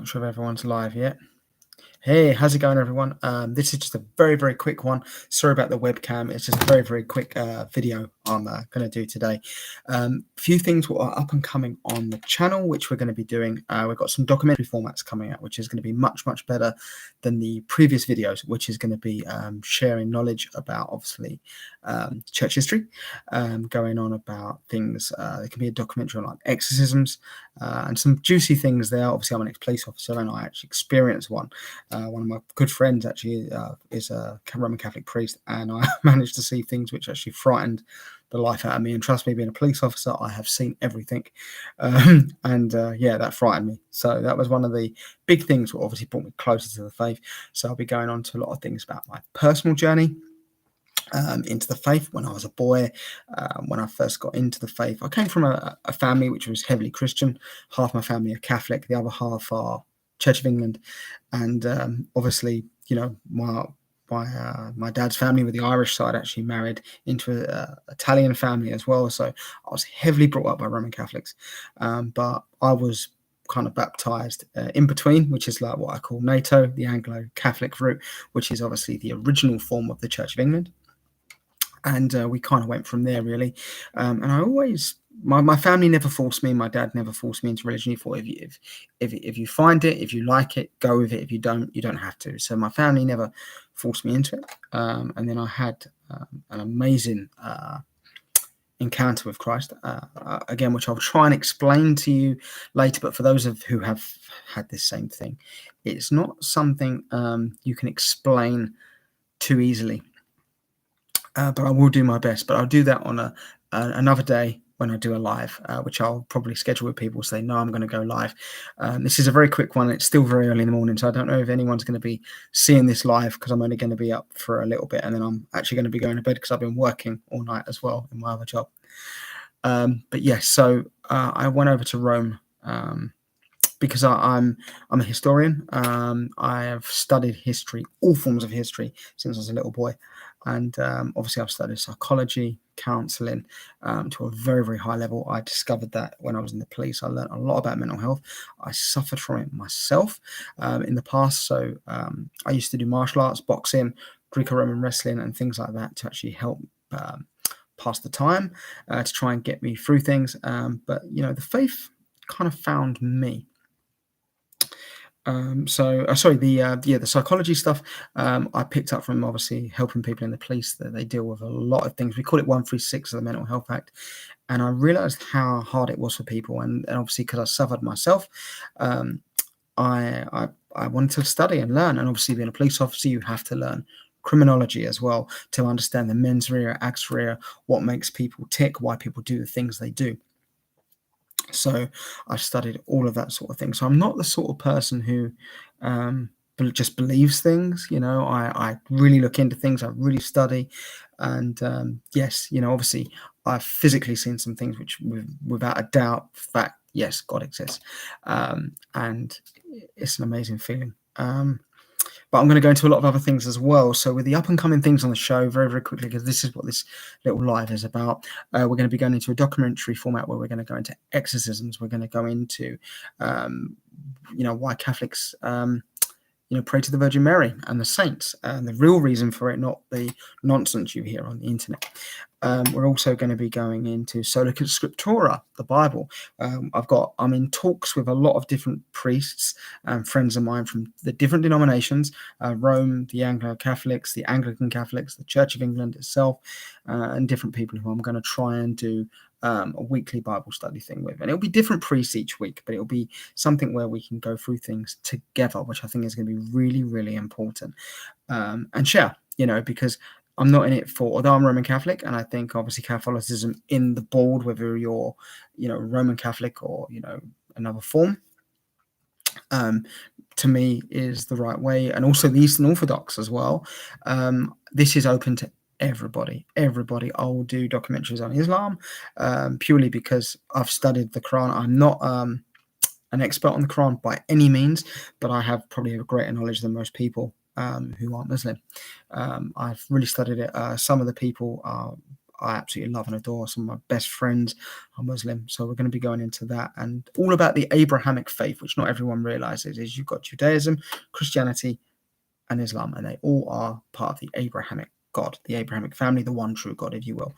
Not sure if everyone's live yet. Hey, how's it going, everyone? This is just a very, very quick one. Sorry about the webcam. It's just a very, very quick video I'm going to do today. Few things what are up and coming on the channel, which we're going to be doing. We've got some documentary formats coming out, which is going to be much, much better than the previous videos, which is going to be sharing knowledge about, obviously, church history, going on about things. It can be a documentary on like exorcisms and some juicy things there. Obviously, I'm an ex-police officer and I actually experienced one. One of my good friends actually is a Roman Catholic priest, and I managed to see things which actually frightened the life out of me. And trust me, being a police officer, I have seen everything. Yeah, that frightened me. So that was one of the big things that obviously brought me closer to the faith. So I'll be going on to a lot of things about my personal journey into the faith when I was a boy. When I first got into the faith, I came from a family which was heavily Christian. Half my family are Catholic, the other half are Church of England, and obviously, you know, my dad's family with the Irish side actually married into an Italian family as well. So I was heavily brought up by Roman Catholics, but I was kind of baptized in between, which is like what I call NATO, the Anglo-Catholic route, which is obviously the original form of the Church of England. And we kind of went from there, really. And I always, my family never forced me. My dad never forced me into religion. He thought if you find it, if you like it, go with it. If you don't have to. So my family never forced me into it. And then I had an amazing encounter with Christ, again, which I'll try and explain to you later. But for those of who have had this same thing, it's not something you can explain too easily. But I will do my best. But I'll do that on another day when I do a live, which I'll probably schedule with people. Say, no, I'm going to go live. This is a very quick one. It's still very early in the morning, so I don't know if anyone's going to be seeing this live because I'm only going to be up for a little bit, and then I'm actually going to be going to bed because I've been working all night as well in my other job. But yes, so I went over to Rome because I'm a historian. I have studied history, all forms of history, since I was a little boy. And obviously, I've studied psychology, counselling to a very, very high level. I discovered that when I was in the police. I learned a lot about mental health. I suffered from it myself in the past. So I used to do martial arts, boxing, Greco-Roman wrestling, and things like that to actually help pass the time, to try and get me through things. But, you know, the faith kind of found me. The psychology stuff I picked up from obviously helping people in the police, that they deal with a lot of things. We call it 136 of the Mental Health Act, and I realised how hard it was for people. And obviously, because I suffered myself, I wanted to study and learn. And obviously, being a police officer, you have to learn criminology as well to understand the mens rea, acts rea, what makes people tick, why people do the things they do. So I studied all of that sort of thing. So I'm not the sort of person who just believes things. You know, I really look into things. I really study. And yes, you know, obviously I've physically seen some things which without a doubt, fact, yes, God exists. And it's an amazing feeling. But I'm going to go into a lot of other things as well. So with the up and coming things on the show, very, very quickly, because this is what this little live is about, we're going to be going into a documentary format where we're going to go into exorcisms. We're going to go into, why Catholics, pray to the Virgin Mary and the saints, and the real reason for it, not the nonsense you hear on the internet. We're also going to be going into Sola Scriptura, the Bible. I'm in talks with a lot of different priests and friends of mine from the different denominations, Rome, the Anglo-Catholics, the Anglican Catholics, the Church of England itself, and different people who I'm going to try and do a weekly Bible study thing with. And it'll be different priests each week, but it'll be something where we can go through things together, which I think is going to be really, really important, and share, because I'm not in it for, although I'm Roman Catholic, and I think obviously Catholicism in the board, whether you're, Roman Catholic or, another form, to me is the right way. And also the Eastern Orthodox as well. This is open to everybody. I'll do documentaries on Islam, purely because I've studied the Quran. I'm not an expert on the Quran by any means, but I have probably a greater knowledge than most people who aren't Muslim. I've really studied it. Some of the people are I absolutely love and adore. Some of my best friends are Muslim, so we're going to be going into that and all about the Abrahamic faith, which not everyone realizes is you've got Judaism, Christianity, and Islam, and they all are part of the Abrahamic God, the Abrahamic family, the one true God, if you will.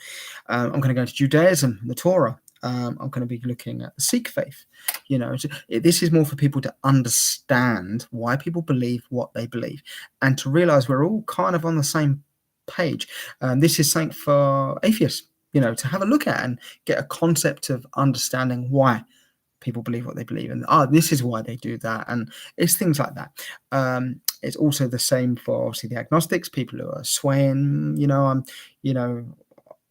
I'm going to go into Judaism, the Torah. I'm going to be looking at the Sikh faith. This is more for people to understand why people believe what they believe and to realize we're all kind of on the same page. This is something for atheists, to have a look at and get a concept of understanding why people believe what they believe, and this is why they do that, and it's things like that. It's also the same for obviously the agnostics, people who are swaying.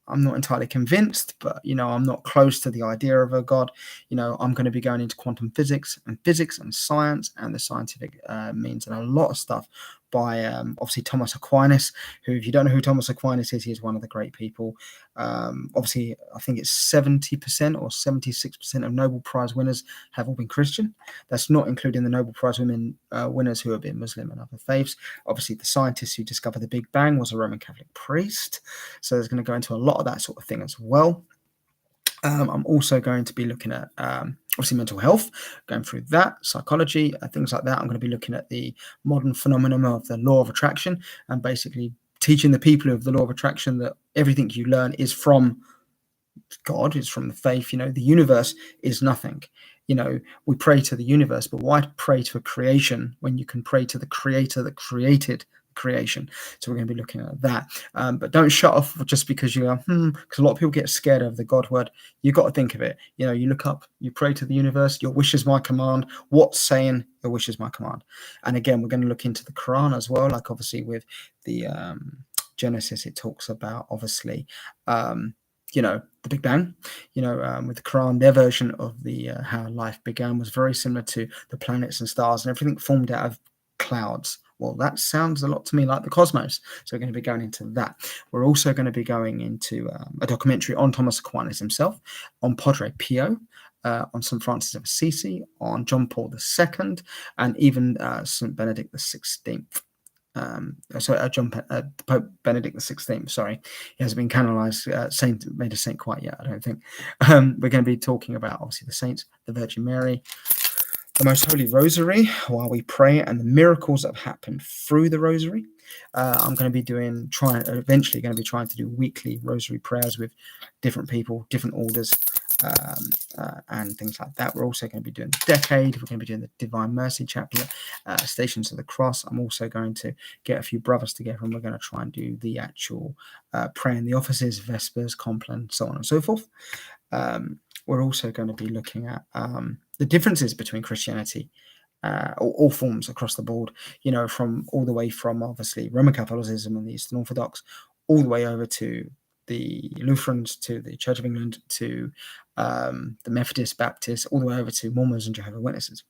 I'm not entirely convinced, but I'm not close to the idea of a God. I'm going to be going into quantum physics and science and the scientific means and a lot of stuff by obviously Thomas Aquinas, who, if you don't know who Thomas Aquinas is, he is one of the great people. Obviously, I think it's 70% or 76% of Nobel Prize winners have all been Christian. That's not including the Nobel Prize winners who have been Muslim and other faiths. Obviously, the scientist who discovered the Big Bang was a Roman Catholic priest. So there's going to go into a lot of that sort of thing as well. I'm also going to be looking at obviously mental health, going through that, psychology, things like that. I'm going to be looking at the modern phenomenon of the law of attraction and basically teaching the people of the law of attraction that everything you learn is from God, is from the faith. The universe is nothing. We pray to the universe, but why pray to a creation when you can pray to the creator that created creation? So we're going to be looking at that, but don't shut off just because you are because a lot of people get scared of the God word. You got to think of it. You look up, you pray to the universe, your wish is my command. What's saying your wish is my command? And again, we're going to look into the Quran as well, like obviously with the Genesis, it talks about obviously the Big Bang. With the Quran, their version of the how life began was very similar to the planets and stars and everything formed out of clouds. Well, that sounds a lot to me like the cosmos. So we're going to be going into that. We're also going to be going into a documentary on Thomas Aquinas himself, on Padre Pio, on St. Francis of Assisi, on John Paul II, and even St. Benedict XVI. Pope Benedict XVI. Sorry, he hasn't been canonized, made a saint quite yet, I don't think. We're going to be talking about obviously the saints, the Virgin Mary, the Most Holy Rosary while we pray, and the miracles that have happened through the Rosary. I'm going to be eventually going to be trying to do weekly Rosary prayers with different people, different orders, and things like that. We're also going to be doing the Decade. We're going to be doing the Divine Mercy Chaplet, Stations of the Cross. I'm also going to get a few brothers together, and we're going to try and do the actual prayer in the offices, Vespers, Compline, so on and so forth. We're also going to be looking at the differences between Christianity, all forms across the board, from all the way from obviously Roman Catholicism and the Eastern Orthodox, all the way over to the Lutherans, to the Church of England, to the Methodist, Baptists, all the way over to Mormons and Jehovah's Witnesses.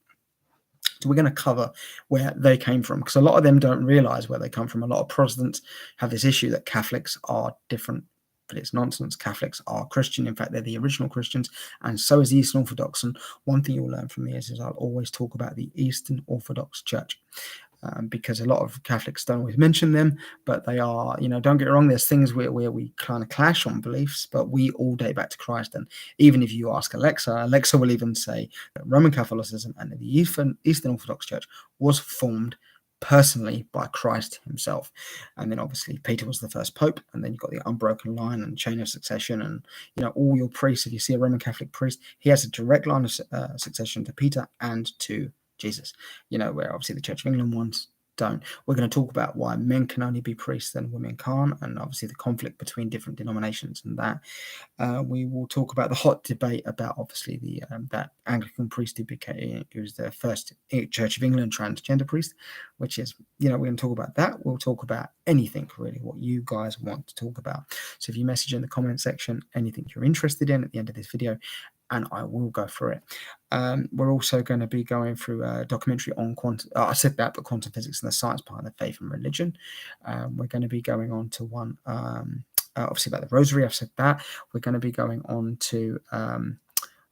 So we're going to cover where they came from, because a lot of them don't realize where they come from. A lot of Protestants have this issue that Catholics are different, but it's nonsense. Catholics are Christian. In fact, they're the original Christians, and so is the Eastern Orthodox. And one thing you'll learn from me is I'll always talk about the Eastern Orthodox Church, because a lot of Catholics don't always mention them, but they are, don't get me wrong, there's things where we kind of clash on beliefs, but we all date back to Christ. And even if you ask Alexa will even say that Roman Catholicism and the Eastern Orthodox Church was formed personally by Christ himself. And then obviously Peter was the first pope, and then you've got the unbroken line and chain of succession, and all your priests, if you see a Roman Catholic priest, he has a direct line of succession to Peter and to Jesus, where obviously the Church of England ones don't. We're going to talk about why men can only be priests and women can't, and obviously the conflict between different denominations and that. We will talk about the hot debate about obviously the that Anglican priest who was the first Church of England transgender priest, which is, we're going to talk about that. We'll talk about anything really, what you guys want to talk about. So if you message in the comment section anything you're interested in at the end of this video, and I will go through it. We're also going to be going through a documentary on quantum. I said that, but quantum physics and the science behind the faith and religion. We're going to be going on to one, obviously about the Rosary. I've said that. We're going to be going on to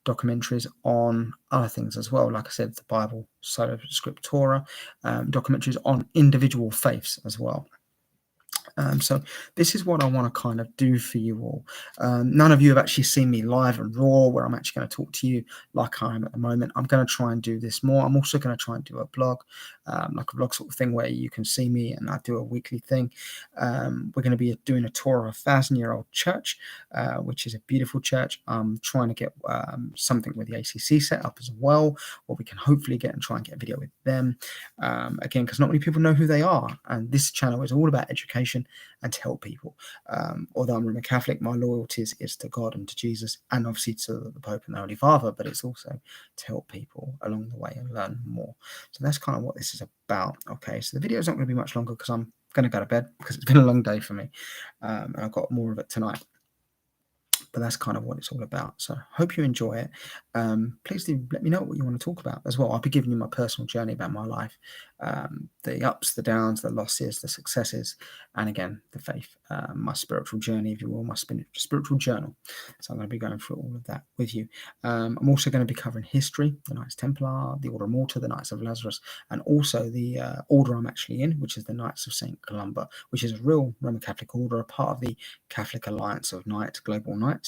documentaries on other things as well. Like I said, the Bible, Sola Scriptura, documentaries on individual faiths as well. So this is what I want to kind of do for you all. None of you have actually seen me live and raw where I'm actually going to talk to you like I am at the moment. I'm going to try and do this more. I'm also going to try and do a blog, like a vlog sort of thing where you can see me and I do a weekly thing. We're going to be doing a tour of a 1,000-year-old church, which is a beautiful church. I'm trying to get something with the ACC set up as well, or we can hopefully get and try and get a video with them. Again, because not many people know who they are. And this channel is all about education and to help people. Although I'm Roman Catholic, my loyalties is to God and to Jesus, and obviously to the Pope and the Holy Father, but it's also to help people along the way and learn more. So that's kind of what this is about. Okay, so the video is not going to be much longer because I'm going to go to bed because it's been a long day for me, and I've got more of it tonight. But that's kind of what it's all about. So hope you enjoy it. Please do let me know what you want to talk about as well. I'll be giving you my personal journey about my life, the ups, the downs, the losses, the successes, and again, the faith, my spiritual journey, if you will, my spiritual journal. So I'm going to be going through all of that with you. I'm also going to be covering history, the Knights Templar, the Order of Malta, the Knights of Lazarus, and also the order I'm actually in, which is the Knights of St. Columba, which is a real Roman Catholic order, a part of the Catholic Alliance of Knights, Global Knights.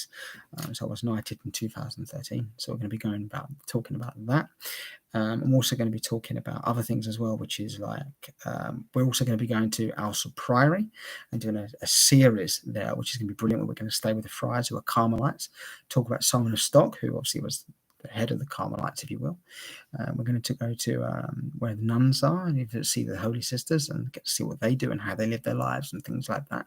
So I was knighted in 2013. So we're going to be talking about that. I'm also going to be talking about other things as well, which is like we're also going to be going to Alsop Priory and doing a series there, which is going to be brilliant. We're going to stay with the friars who are Carmelites, talk about Simon of Stock, who obviously was the head of the Carmelites, if you will. We're going to go to where the nuns are and you can see the Holy Sisters and get to see what they do and how they live their lives and things like that.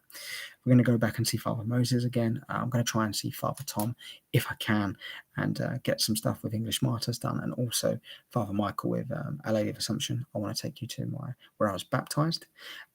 We're going to go back and see Father Moses again. I'm going to try and see Father Tom if I can and get some stuff with English Martyrs done, and also Father Michael with Our Lady of Assumption. I want to take you to where I was baptized.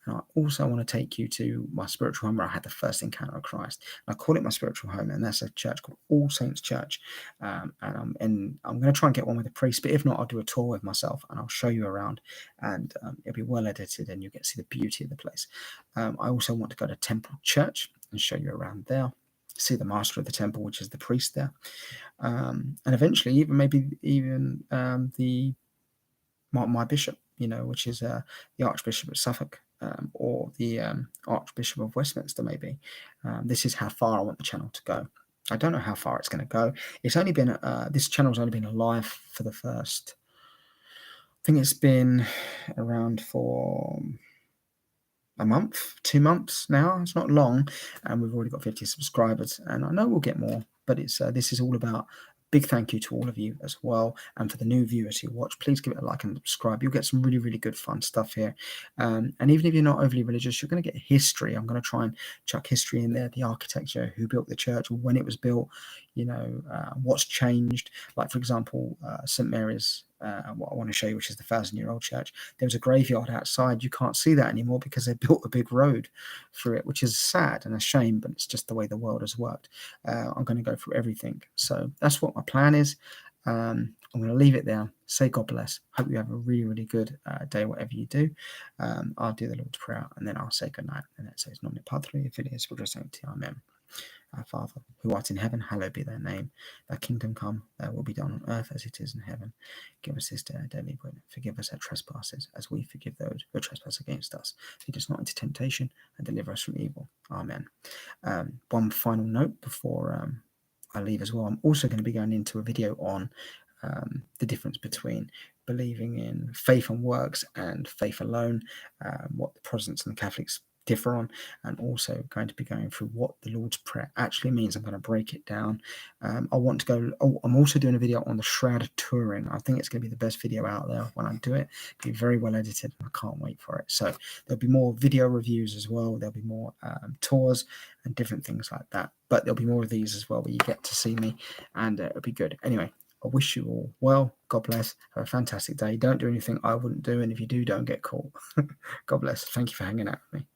And I also want to take you to my spiritual home where I had the first encounter with Christ. And I call it my spiritual home, and that's a church called All Saints Church. And I'm going to try and get one with a priest, but if not, I'll do a tour with myself and I'll show you around, and it'll be well edited and you'll get to see the beauty of the place. I also want to go to Temple Church and show you around there, see the master of the temple, which is the priest there, and eventually even my bishop, which is the Archbishop of Suffolk, or the Archbishop of Westminster, maybe. This is how far I want the channel to go. I don't know how far it's going to go. It's only been this channel's only been alive for the first. I think it's been around for a month, 2 months now. It's not long, and we've already got 50 subscribers, and I know we'll get more, but it's this is all about. Big thank you to all of you as well, and for the new viewers who watch, please give it a like and subscribe. You'll get some really, really good fun stuff here, and even if you're not overly religious, you're going to get history. I'm going to try and chuck history in there, the architecture, who built the church, when it was built, what's changed. Like, for example, St. Mary's, what I want to show you, which is the 1,000-year-old church. There was a graveyard outside. You can't see that anymore because they built a big road through it, which is sad and a shame, but it's just the way the world has worked. I'm going to go through everything. So that's what my plan is. I'm going to leave it there. Say God bless. Hope you have a really, really good day, whatever you do. I'll do the Lord's Prayer and then I'll say good night. And that says, Nomine Patri, Filii, Spiritus Sancti. Amen. Our Father, who art in heaven, hallowed be thy name. Thy kingdom come, thy will be done on earth as it is in heaven. Give us this day our daily bread. Forgive us our trespasses, as we forgive those who trespass against us. Lead us not into temptation, and deliver us from evil. Amen. One final note before I leave as well. I'm also going to be going into a video on the difference between believing in faith and works and faith alone, what the Protestants and the Catholics differ on, and also going to be going through what the Lord's Prayer actually means. I'm going to break it down. I'm also doing a video on the Shroud of Turin. I think it's going to be the best video out there when I do it. It'll be very well edited. I can't wait for it. So there'll be more video reviews as well. There'll be more tours and different things like that, but there'll be more of these as well where you get to see me, and it'll be good. Anyway, I wish you all well. God bless. Have a fantastic day. Don't do anything I wouldn't do, and if you do, don't get caught. God bless. Thank you for hanging out with me.